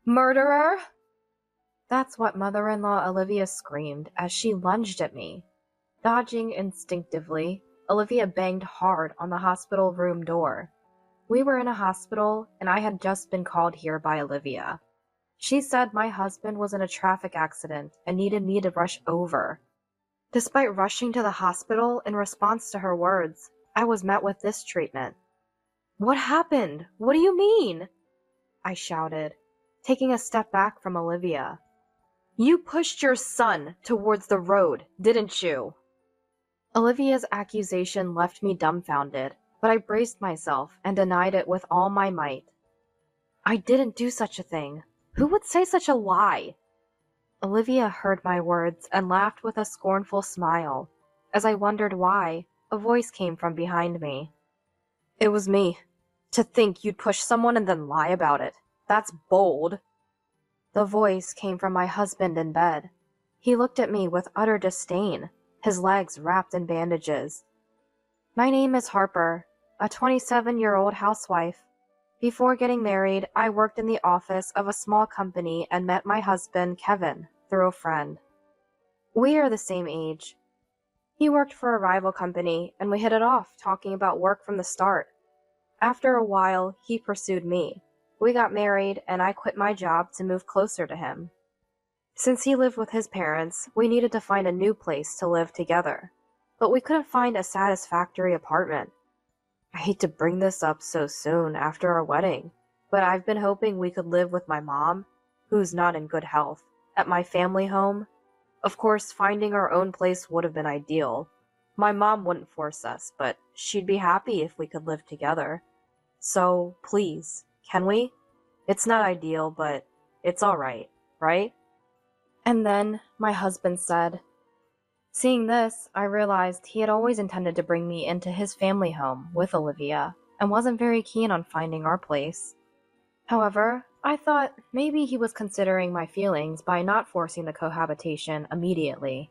Murderer! That's what mother-in-law Olivia screamed as she lunged at me. Dodging instinctively, Olivia banged hard on the hospital room door. We were in a hospital, and I had just been called here by Olivia. She said my husband was in a traffic accident and needed me to rush over. Despite rushing to the hospital in response to her words, I was met with this treatment. What happened? What do you mean? I shouted, taking a step back from Olivia. You pushed your son towards the road, didn't you? Olivia's accusation left me dumbfounded, but I braced myself and denied it with all my might. I didn't do such a thing. Who would say such a lie? Olivia heard my words and laughed with a scornful smile. As I wondered why, a voice came from behind me. It was me. To think you'd push someone and then lie about it. That's bold. The voice came from my husband in bed. He looked at me with utter disdain, his legs wrapped in bandages. My name is Harper, a 27-year-old housewife. Before getting married, I worked in the office of a small company and met my husband, Kevin, through a friend. We are the same age. He worked for a rival company, and we hit it off, talking about work from the start. After a while, he pursued me. We got married, and I quit my job to move closer to him. Since he lived with his parents, we needed to find a new place to live together. But we couldn't find a satisfactory apartment. I hate to bring this up so soon after our wedding, but I've been hoping we could live with my mom, who's not in good health, at my family home. Of course, finding our own place would have been ideal. My mom wouldn't force us, but she'd be happy if we could live together. So, please, can we? It's not ideal, but it's alright, right? And then my husband said, seeing this, I realized he had always intended to bring me into his family home with Olivia and wasn't very keen on finding our place. However, I thought maybe he was considering my feelings by not forcing the cohabitation immediately.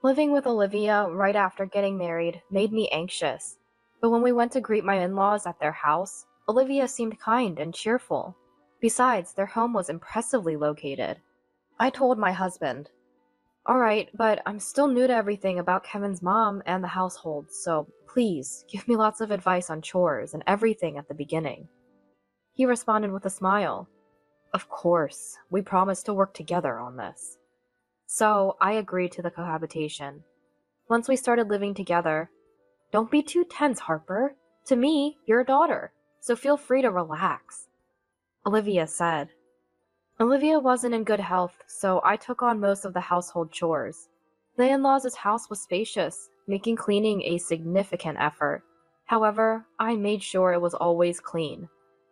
Living with Olivia right after getting married made me anxious, but when we went to greet my in-laws at their house, Olivia seemed kind and cheerful. Besides, their home was impressively located. I told my husband, alright, but I'm still new to everything about Kevin's mom and the household, so please give me lots of advice on chores and everything at the beginning. He responded with a smile. Of course, we promised to work together on this. So I agreed to the cohabitation. Once we started living together, don't be too tense, Harper. To me, you're a daughter, so feel free to relax, Olivia said. Olivia wasn't in good health, so I took on most of the household chores. The in-laws' house was spacious, making cleaning a significant effort. However, I made sure it was always clean.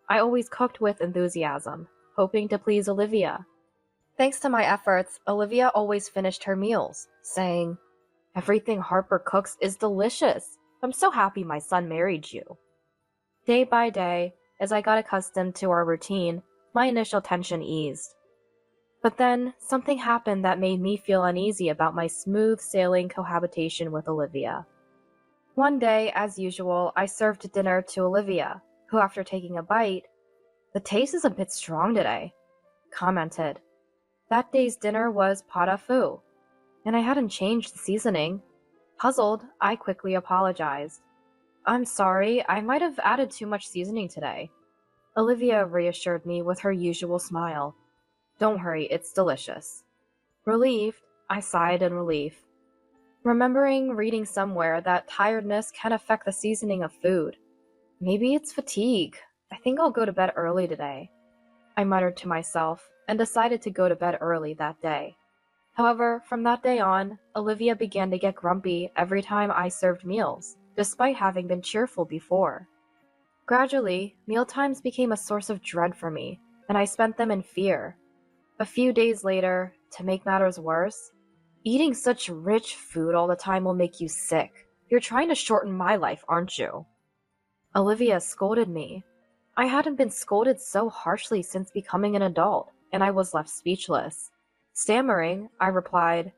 I always cooked with enthusiasm, hoping to please Olivia. Thanks to my efforts, Olivia always finished her meals, saying, everything Harper cooks is delicious. I'm so happy my son married you. Day by day, as I got accustomed to our routine, my initial tension eased. But then, something happened that made me feel uneasy about my smooth-sailing cohabitation with Olivia. One day, as usual, I served dinner to Olivia, who, after taking a bite, the taste is a bit strong today, commented. That day's dinner was pot au feu, and I hadn't changed the seasoning. Puzzled, I quickly apologized. I'm sorry, I might have added too much seasoning today. Olivia reassured me with her usual smile. Don't worry, it's delicious. Relieved, I sighed in relief, remembering reading somewhere that tiredness can affect the seasoning of food. Maybe it's fatigue. I think I'll go to bed early today, I muttered to myself, and decided to go to bed early that day. However, from that day on, Olivia began to get grumpy every time I served meals, despite having been cheerful before. Gradually, mealtimes became a source of dread for me, and I spent them in fear. A few days later, to make matters worse, eating such rich food all the time will make you sick. You're trying to shorten my life, aren't you? Olivia scolded me. I hadn't been scolded so harshly since becoming an adult, and I was left speechless. Stammering, I replied,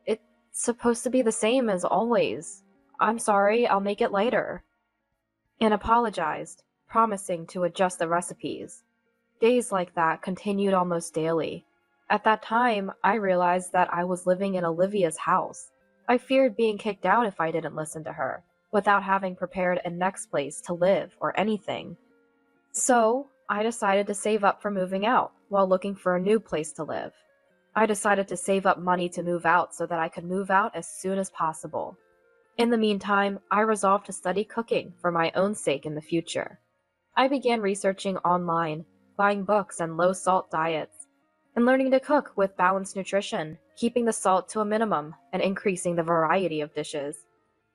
it's supposed to be the same as always. I'm sorry, I'll make it later. And apologized, promising to adjust the recipes. Days like that continued almost daily. At that time, I realized that I was living in Olivia's house. I feared being kicked out if I didn't listen to her, without having prepared a next place to live or anything. So, I decided to save up for moving out while looking for a new place to live. I decided to save up money to move out so that I could move out as soon as possible. In the meantime, I resolved to study cooking for my own sake in the future. I began researching online, buying books and low-salt diets, and learning to cook with balanced nutrition, keeping the salt to a minimum and increasing the variety of dishes.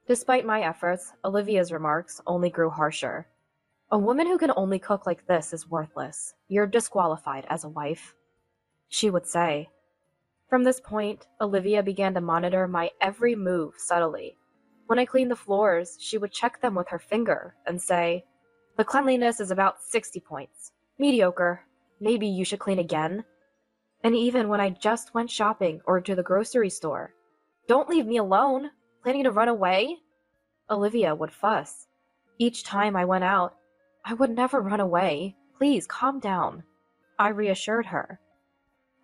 Despite my efforts, Olivia's remarks only grew harsher. A woman who can only cook like this is worthless. You're disqualified as a wife, she would say. From this point, Olivia began to monitor my every move subtly. When I cleaned the floors, she would check them with her finger and say, "The cleanliness is about 60 points. Mediocre. Maybe you should clean again." And even when I just went shopping or to the grocery store, "Don't leave me alone. Planning to run away?" Olivia would fuss. Each time I went out, "I would never run away. Please calm down," I reassured her.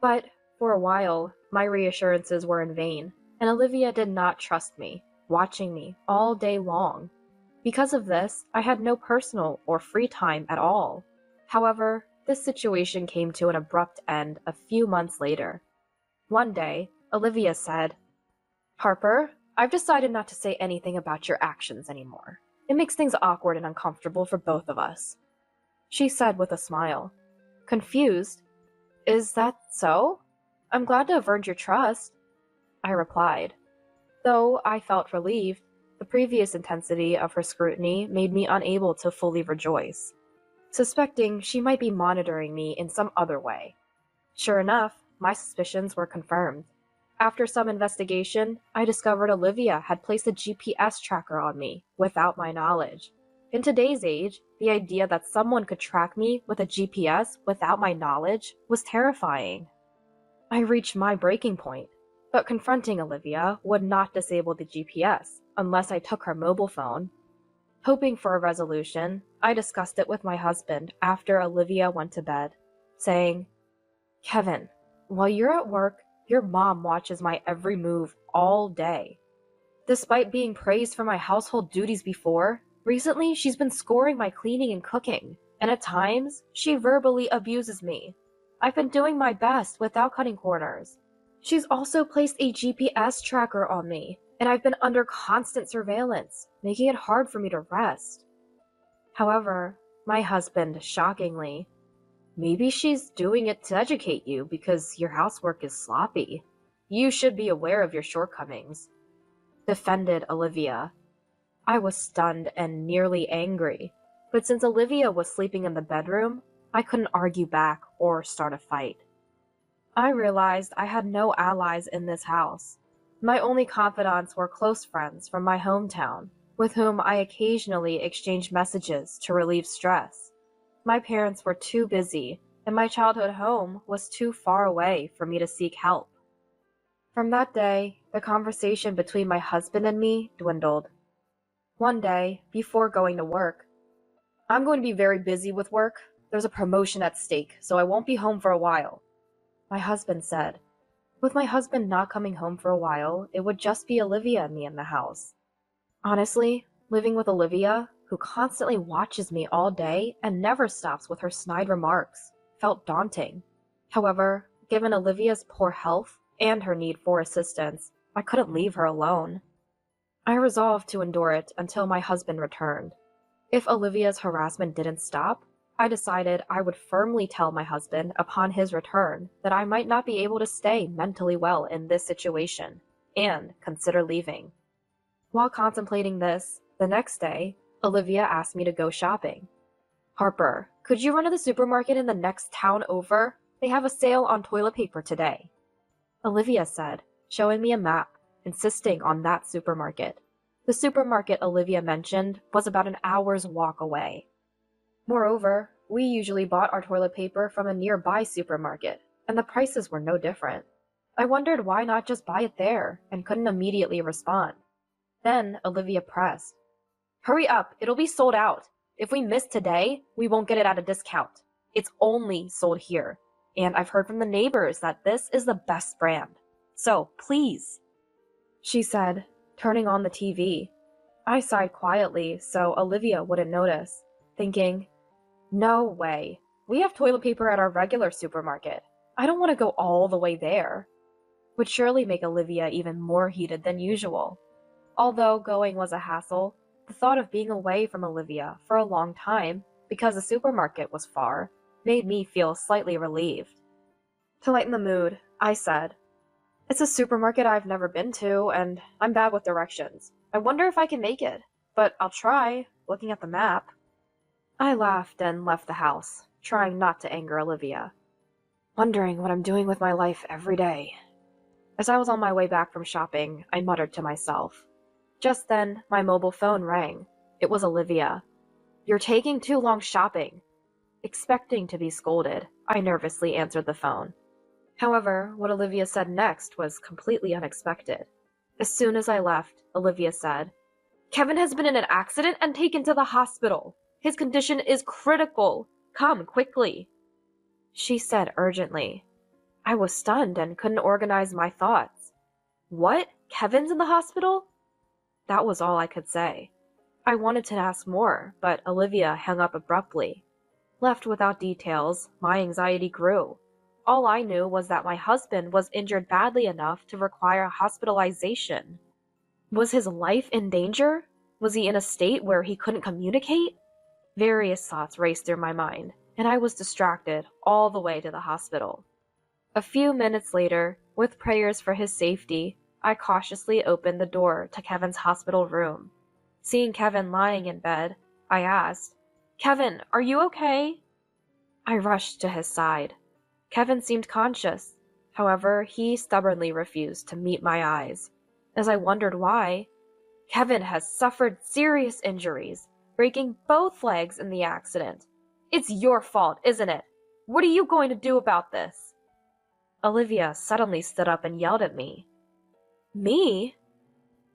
But for a while, my reassurances were in vain, and Olivia did not trust me, watching me all day long. Because of this, I had no personal or free time at all. However, this situation came to an abrupt end a few months later. One day, Olivia said, "Harper, I've decided not to say anything about your actions anymore. It makes things awkward and uncomfortable for both of us," she said with a smile. Confused, "Is that so? I'm glad to have earned your trust," I replied. Though I felt relieved, the previous intensity of her scrutiny made me unable to fully rejoice, suspecting she might be monitoring me in some other way. Sure enough, my suspicions were confirmed. After some investigation, I discovered Olivia had placed a GPS tracker on me without my knowledge. In today's age, the idea that someone could track me with a GPS without my knowledge was terrifying. I reached my breaking point, but confronting Olivia would not disable the GPS unless I took her mobile phone. Hoping for a resolution, I discussed it with my husband after Olivia went to bed, saying, "Kevin, while you're at work, your mom watches my every move all day. Despite being praised for my household duties before, recently she's been scoring my cleaning and cooking, and at times, she verbally abuses me. I've been doing my best without cutting corners. She's also placed a GPS tracker on me, and I've been under constant surveillance, making it hard for me to rest." However, my husband, shockingly, "Maybe she's doing it to educate you because your housework is sloppy. You should be aware of your shortcomings," defended Olivia. I was stunned and nearly angry, but since Olivia was sleeping in the bedroom, I couldn't argue back or start a fight. I realized I had no allies in this house. My only confidants were close friends from my hometown, with whom I occasionally exchanged messages to relieve stress. My parents were too busy, and my childhood home was too far away for me to seek help. From that day, the conversation between my husband and me dwindled. One day, before going to work, "I'm going to be very busy with work. There's a promotion at stake, so I won't be home for a while," my husband said. With my husband not coming home for a while, it would just be Olivia and me in the house. Honestly, living with Olivia, who constantly watches me all day and never stops with her snide remarks, felt daunting. However, given Olivia's poor health and her need for assistance, I couldn't leave her alone. I resolved to endure it until my husband returned. If Olivia's harassment didn't stop, I decided I would firmly tell my husband upon his return that I might not be able to stay mentally well in this situation, and consider leaving. While contemplating this, the next day, Olivia asked me to go shopping. "Harper, could you run to the supermarket in the next town over? They have a sale on toilet paper today," Olivia said, showing me a map, insisting on that supermarket. The supermarket Olivia mentioned was about an hour's walk away. Moreover, we usually bought our toilet paper from a nearby supermarket, and the prices were no different. I wondered why not just buy it there, and couldn't immediately respond. Then Olivia pressed, "Hurry up, it'll be sold out. If we miss today, we won't get it at a discount. It's only sold here, and I've heard from the neighbors that this is the best brand. So, please, she said, turning on the TV. I sighed quietly so Olivia wouldn't notice, thinking, no way. We have toilet paper at our regular supermarket. I don't want to go all the way there. Would surely make Olivia even more heated than usual. Although going was a hassle, the thought of being away from Olivia for a long time, because the supermarket was far, made me feel slightly relieved. To lighten the mood, I said, it's a supermarket I've never been to, and I'm bad with directions. I wonder if I can make it, but I'll try, looking at the map. I laughed and left the house, trying not to anger Olivia. Wondering what I'm doing with my life every day. As I was on my way back from shopping, I muttered to myself. Just then, my mobile phone rang. It was Olivia. You're taking too long shopping. Expecting to be scolded, I nervously answered the phone. However, what Olivia said next was completely unexpected. As soon as I left, Olivia said, Kevin has been in an accident and taken to the hospital. His condition is critical. Come quickly. She said urgently. I was stunned and couldn't organize my thoughts. What? Kevin's in the hospital? That was all I could say. I wanted to ask more, but Olivia hung up abruptly. Left without details, my anxiety grew. All I knew was that my husband was injured badly enough to require hospitalization. Was his life in danger? Was he in a state where he couldn't communicate? Various thoughts raced through my mind, and I was distracted all the way to the hospital. A few minutes later, with prayers for his safety, I cautiously opened the door to Kevin's hospital room. Seeing Kevin lying in bed, I asked, Kevin, are you okay? I rushed to his side. Kevin seemed conscious. However, he stubbornly refused to meet my eyes. As I wondered why, Kevin has suffered serious injuries, breaking both legs in the accident. It's your fault, isn't it? What are you going to do about this? Olivia suddenly stood up and yelled at me. Me?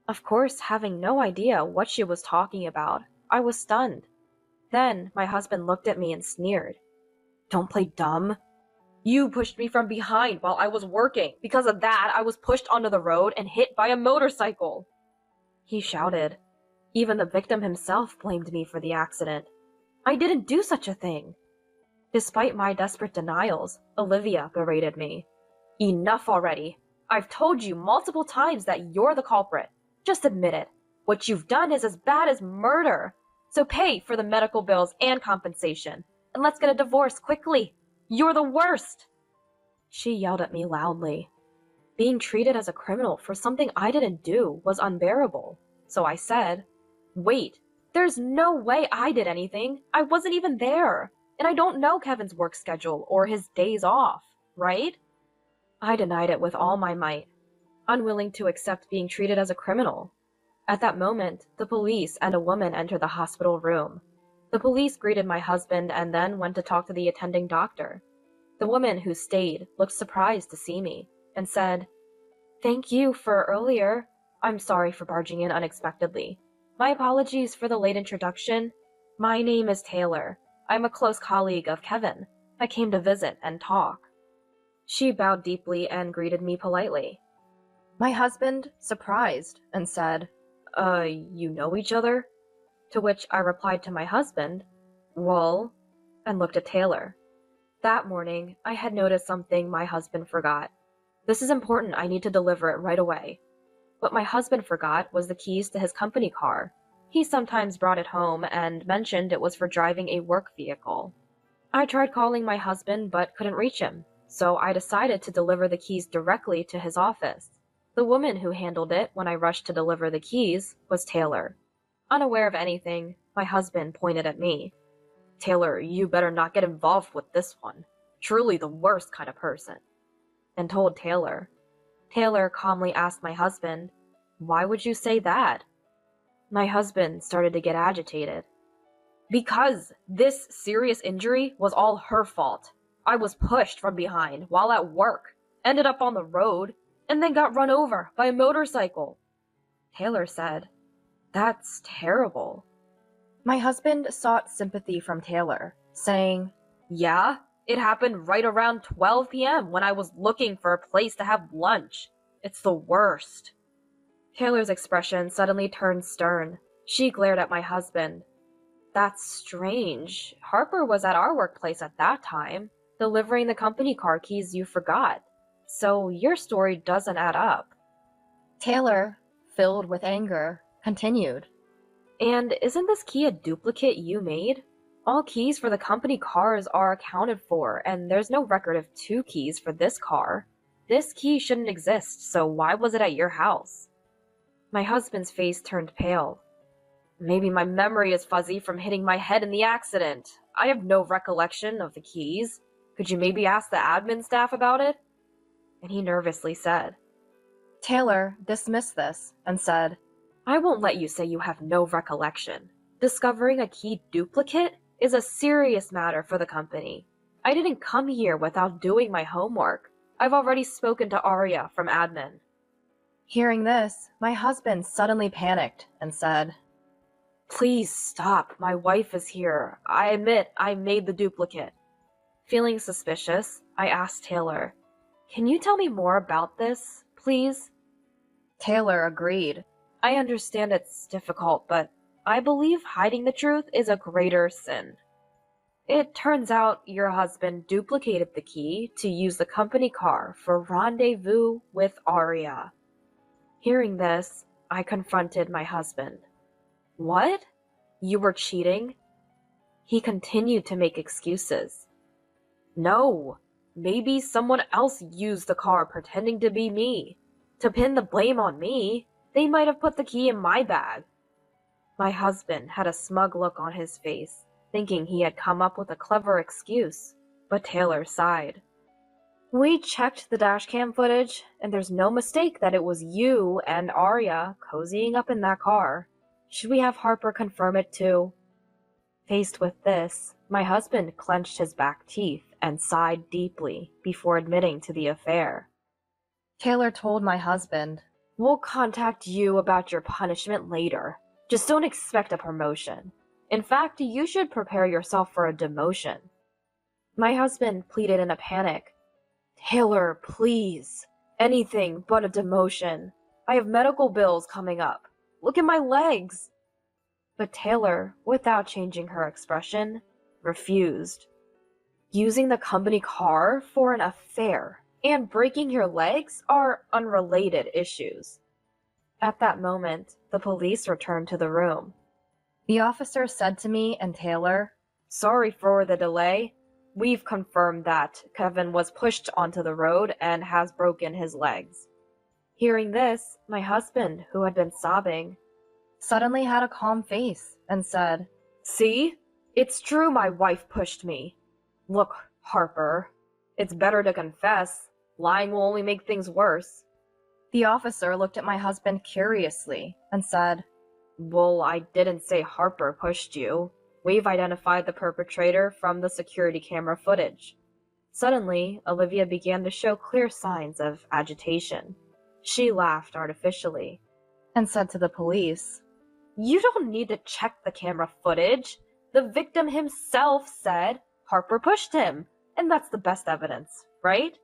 Of course, having no idea what she was talking about, I was stunned. Then my husband looked at me and sneered. Don't play dumb. You pushed me from behind while I was working. Because of that, I was pushed onto the road and hit by a motorcycle. He shouted. Even the victim himself blamed me for the accident. I didn't do such a thing. Despite my desperate denials, Olivia berated me. Enough already. I've told you multiple times that you're the culprit. Just admit it. What you've done is as bad as murder. So pay for the medical bills and compensation. And let's get a divorce quickly. You're the worst. She yelled at me loudly. Being treated as a criminal for something I didn't do was unbearable. So I said, Wait, there's no way I did anything. I wasn't even there. And I don't know Kevin's work schedule or his days off, right? I denied it with all my might, unwilling to accept being treated as a criminal. At that moment, the police and a woman entered the hospital room. The police greeted my husband and then went to talk to the attending doctor. The woman who stayed looked surprised to see me and said, Thank you for earlier. I'm sorry for barging in unexpectedly. My apologies for the late introduction. My name is Taylor. I'm a close colleague of Kevin. I came to visit and talk. She bowed deeply and greeted me politely. My husband, surprised, and said, you know each other? To which I replied to my husband, well, and looked at Taylor. That morning, I had noticed something my husband forgot. This is important, I need to deliver it right away. What my husband forgot was the keys to his company car. He sometimes brought it home and mentioned it was for driving a work vehicle. I tried calling my husband but couldn't reach him, so I decided to deliver the keys directly to his office. The woman who handled it when I rushed to deliver the keys was Taylor. Unaware of anything, my husband pointed at me. Taylor, you better not get involved with this one. Truly the worst kind of person. And told Taylor. Taylor calmly asked my husband, Why would you say that? My husband started to get agitated. Because this serious injury was all her fault. I was pushed from behind while at work, ended up on the road, and then got run over by a motorcycle. Taylor said, That's terrible. My husband sought sympathy from Taylor, saying, Yeah, it happened right around 12 p.m. when I was looking for a place to have lunch. It's the worst. Taylor's expression suddenly turned stern. She glared at my husband. That's strange. Harper was at our workplace at that time, delivering the company car keys you forgot. So your story doesn't add up. Taylor, filled with anger, continued. And isn't this key a duplicate you made? All keys for the company cars are accounted for, and there's no record of two keys for this car. This key shouldn't exist, so why was it at your house? My husband's face turned pale. Maybe my memory is fuzzy from hitting my head in the accident. I have no recollection of the keys. Could you maybe ask the admin staff about it? And he nervously said. Taylor dismissed this and said, I won't let you say you have no recollection. Discovering a key duplicate is a serious matter for the company. I didn't come here without doing my homework. I've already spoken to Arya from admin. Hearing this, my husband suddenly panicked and said, Please stop. My wife is here. I admit I made the duplicate. Feeling suspicious, I asked Taylor, Can you tell me more about this, please? Taylor agreed. I understand it's difficult, but I believe hiding the truth is a greater sin. It turns out your husband duplicated the key to use the company car for rendezvous with Arya. Hearing this, I confronted my husband. What? You were cheating? He continued to make excuses. No, maybe someone else used the car pretending to be me. To pin the blame on me, they might have put the key in my bag. My husband had a smug look on his face, thinking he had come up with a clever excuse, but Taylor sighed. We checked the dashcam footage, and there's no mistake that it was you and Arya cozying up in that car. Should we have Harper confirm it too? Faced with this, my husband clenched his back teeth and sighed deeply before admitting to the affair. Taylor told my husband, We'll contact you about your punishment later. Just don't expect a promotion. In fact, you should prepare yourself for a demotion. My husband pleaded in a panic. Taylor, please. Anything but a demotion. I have medical bills coming up. Look at my legs. But Taylor, without changing her expression, refused. Using the company car for an affair and breaking your legs are unrelated issues. At that moment, the police returned to the room. The officer said to me and Taylor, Sorry for the delay. We've confirmed that Kevin was pushed onto the road and has broken his legs. Hearing this, my husband, who had been sobbing, suddenly had a calm face and said, See? It's true my wife pushed me. Look, Harper, it's better to confess. Lying will only make things worse. The officer looked at my husband curiously and said, Well, I didn't say Harper pushed you. We've identified the perpetrator from the security camera footage. Suddenly, Olivia began to show clear signs of agitation. She laughed artificially and said to the police, You don't need to check the camera footage. The victim himself said Harper pushed him, and that's the best evidence, right?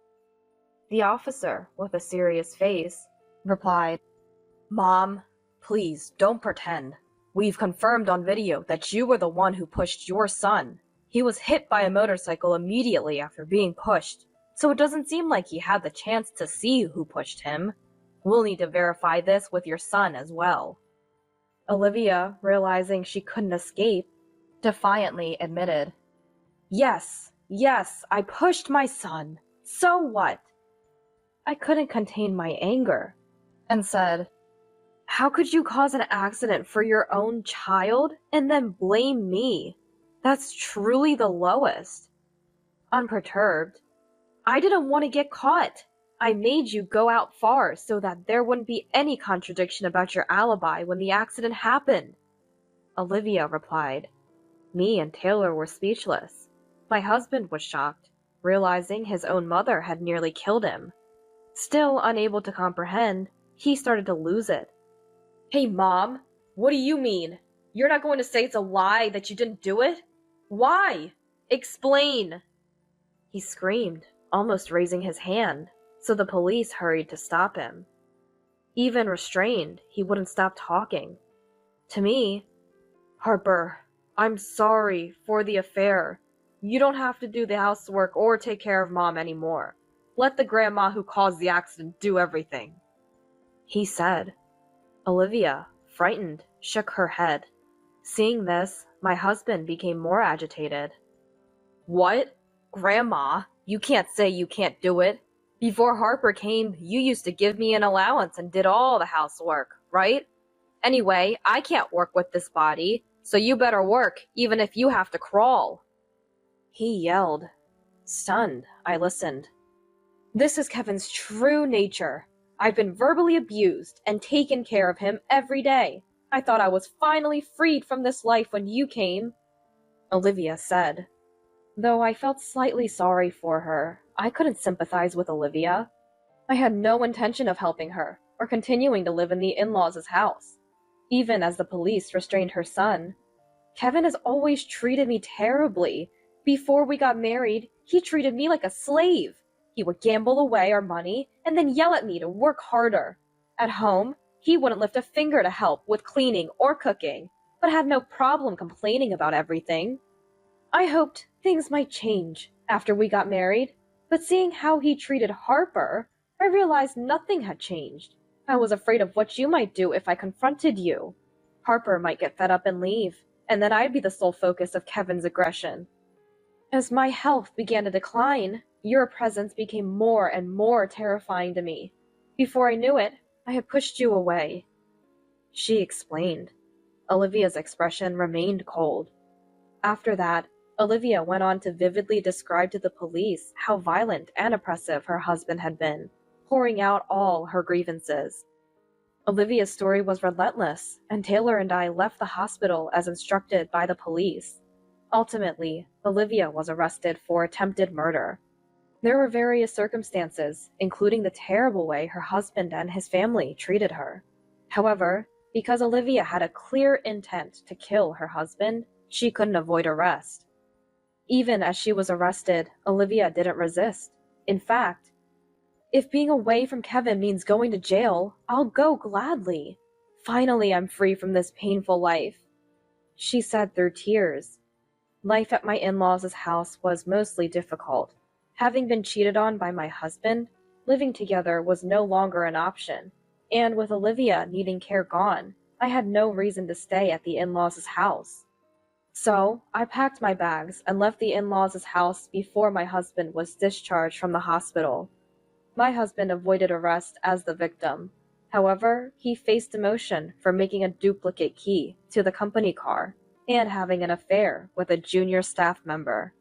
The officer, with a serious face, replied, Mom, please don't pretend. We've confirmed on video that you were the one who pushed your son. He was hit by a motorcycle immediately after being pushed, so it doesn't seem like he had the chance to see who pushed him. We'll need to verify this with your son as well. Olivia, realizing she couldn't escape, defiantly admitted, Yes, I pushed my son. So what? I couldn't contain my anger and said, How could you cause an accident for your own child and then blame me? That's truly the lowest. Unperturbed, I didn't want to get caught. I made you go out far so that there wouldn't be any contradiction about your alibi when the accident happened. Olivia replied. Me and Taylor were speechless. My husband was shocked, realizing his own mother had nearly killed him. Still unable to comprehend, he started to lose it. Hey, Mom, what do you mean? You're not going to say it's a lie that you didn't do it? Why? Explain! He screamed, almost raising his hand, so the police hurried to stop him. Even restrained, he wouldn't stop talking. To me, Harper, I'm sorry for the affair. You don't have to do the housework or take care of Mom anymore. Let the grandma who caused the accident do everything, he said. Olivia, frightened, shook her head. Seeing this, my husband became more agitated. What? Grandma, you can't say you can't do it. Before Harper came, you used to give me an allowance and did all the housework, right? Anyway, I can't work with this body, so you better work, even if you have to crawl. He yelled. Stunned, I listened. This is Kevin's true nature. I've been verbally abused and taken care of him every day. I thought I was finally freed from this life when you came, Olivia said. Though I felt slightly sorry for her, I couldn't sympathize with Olivia. I had no intention of helping her or continuing to live in the in-laws' house. Even as the police restrained her son, Kevin has always treated me terribly. Before we got married, he treated me like a slave. He would gamble away our money and then yell at me to work harder. At home, he wouldn't lift a finger to help with cleaning or cooking, but had no problem complaining about everything. I hoped things might change after we got married, but seeing how he treated Harper, I realized nothing had changed. I was afraid of what you might do if I confronted you. Harper might get fed up and leave, and then I'd be the sole focus of Kevin's aggression. As my health began to decline, your presence became more and more terrifying to me. Before I knew it, I had pushed you away, she explained. Olivia's expression remained cold. After that, Olivia went on to vividly describe to the police how violent and oppressive her husband had been, pouring out all her grievances. Olivia's story was relentless, and Taylor and I left the hospital as instructed by the police. Ultimately, Olivia was arrested for attempted murder. There were various circumstances, including the terrible way her husband and his family treated her. However, because Olivia had a clear intent to kill her husband, she couldn't avoid arrest. Even as she was arrested, Olivia didn't resist. In fact, if being away from Kevin means going to jail, I'll go gladly. Finally, I'm free from this painful life, she said through tears. Life at my in-laws' house was mostly difficult. Having been cheated on by my husband, living together was no longer an option, and with Olivia needing care gone, I had no reason to stay at the in-laws' house. So, I packed my bags and left the in-laws' house before my husband was discharged from the hospital. My husband avoided arrest as the victim. However, he faced demotion for making a duplicate key to the company car and having an affair with a junior staff member.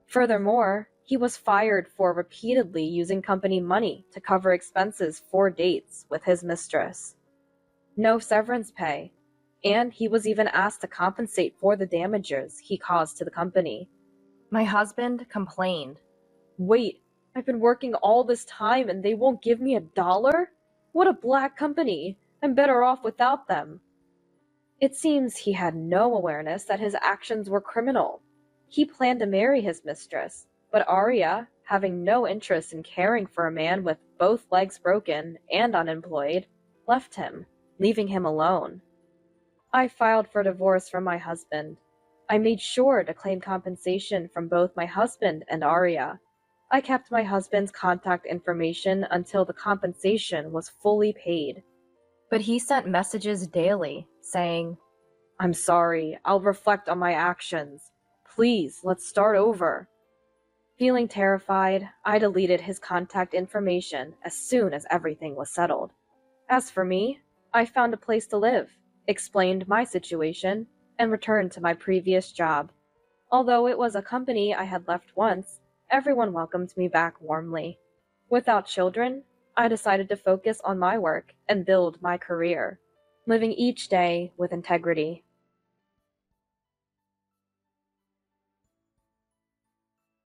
Furthermore, he was fired for repeatedly using company money to cover expenses for dates with his mistress. No severance pay, and he was even asked to compensate for the damages he caused to the company. My husband complained. Wait, I've been working all this time and they won't give me $1? What a black company! I'm better off without them. It seems he had no awareness that his actions were criminal. He planned to marry his mistress, but Arya, having no interest in caring for a man with both legs broken and unemployed, left him, leaving him alone. I filed for divorce from my husband. I made sure to claim compensation from both my husband and Arya. I kept my husband's contact information until the compensation was fully paid. But he sent messages daily, saying, I'm sorry, I'll reflect on my actions. Please, let's start over. Feeling terrified, I deleted his contact information as soon as everything was settled. As for me, I found a place to live, explained my situation, and returned to my previous job. Although it was a company I had left once, everyone welcomed me back warmly. Without children, I decided to focus on my work and build my career, living each day with integrity.